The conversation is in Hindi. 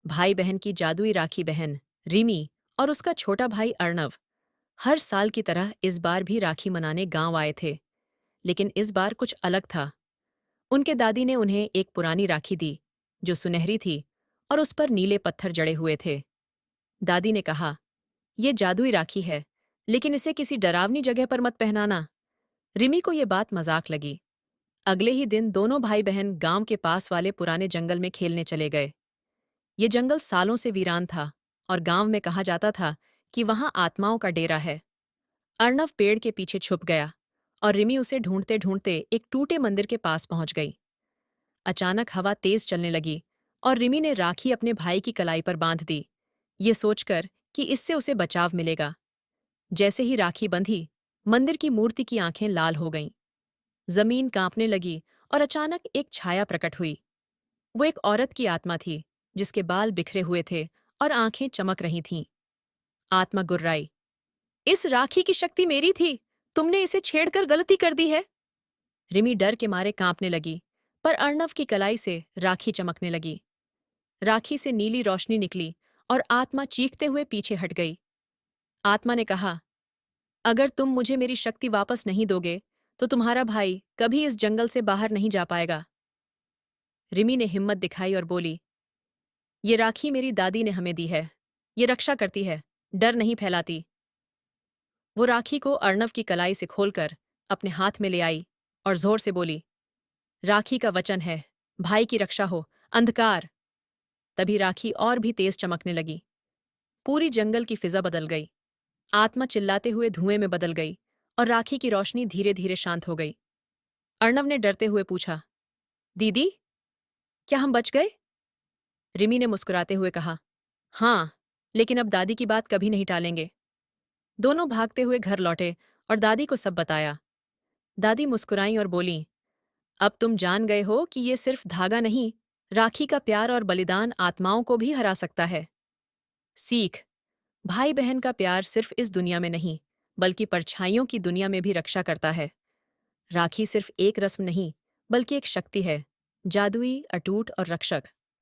भाई बहन की जादुई राखी बहन रिमी और उसका छोटा भाई अर्णव हर साल की तरह इस बार भी राखी मनाने गांव आए थे। लेकिन इस बार कुछ अलग था। उनके दादी ने उन्हें एक पुरानी राखी दी जो सुनहरी थी और उस पर नीले पत्थर जड़े हुए थे। दादी ने कहा, ये जादुई राखी है, लेकिन इसे किसी डरावनी जगह पर मत पहनाना। रिमी को ये बात मजाक लगी। अगले ही दिन दोनों भाई बहन गांव के पास वाले पुराने जंगल में खेलने चले गए। ये जंगल सालों से वीरान था और गांव में कहा जाता था कि वहां आत्माओं का डेरा है। अर्णव पेड़ के पीछे छुप गया और रिमी उसे ढूंढते ढूंढते एक टूटे मंदिर के पास पहुंच गई। अचानक हवा तेज चलने लगी और रिमी ने राखी अपने भाई की कलाई पर बांध दी, ये सोचकर कि इससे उसे बचाव मिलेगा। जैसे ही राखी बंधी, मंदिर की मूर्ति की आंखें लाल हो गईं। जमीन कांपने लगी और अचानक एक छाया प्रकट हुई। वो एक औरत की आत्मा थी, जिसके बाल बिखरे हुए थे और आंखें चमक रही थीं। आत्मा गुर्राई, इस राखी की शक्ति मेरी थी, तुमने इसे छेड़कर गलती कर दी है। रिमी डर के मारे कांपने लगी, पर अर्णव की कलाई से राखी चमकने लगी। राखी से नीली रोशनी निकली और आत्मा चीखते हुए पीछे हट गई। आत्मा ने कहा, अगर तुम मुझे मेरी शक्ति वापस नहीं दोगे, तो तुम्हारा भाई कभी इस जंगल से बाहर नहीं जा पाएगा। रिमी ने हिम्मत दिखाई और बोली, ये राखी मेरी दादी ने हमें दी है। ये रक्षा करती है, डर नहीं फैलाती। वो राखी को अर्णव की कलाई से खोलकर अपने हाथ में ले आई और जोर से बोली, राखी का वचन है, भाई की रक्षा हो, अंधकार। तभी राखी और भी तेज चमकने लगी। पूरी जंगल की फिजा बदल गई। आत्मा चिल्लाते हुए धुएं में बदल गई और राखी की रोशनी धीरे धीरे शांत हो गई। अर्णव ने डरते हुए पूछा, दीदी, क्या हम बच गए? रिमी ने मुस्कुराते हुए कहा, हाँ, लेकिन अब दादी की बात कभी नहीं टालेंगे। दोनों भागते हुए घर लौटे और दादी को सब बताया। दादी मुस्कुराईं और बोलीं, अब तुम जान गए हो कि ये सिर्फ धागा नहीं, राखी का प्यार और बलिदान आत्माओं को भी हरा सकता है। सीख, भाई बहन का प्यार सिर्फ इस दुनिया में नहीं, बल्कि परछाइयों की दुनिया में भी रक्षा करता है। राखी सिर्फ एक रस्म नहीं, बल्कि एक शक्ति है, जादुई, अटूट और रक्षक।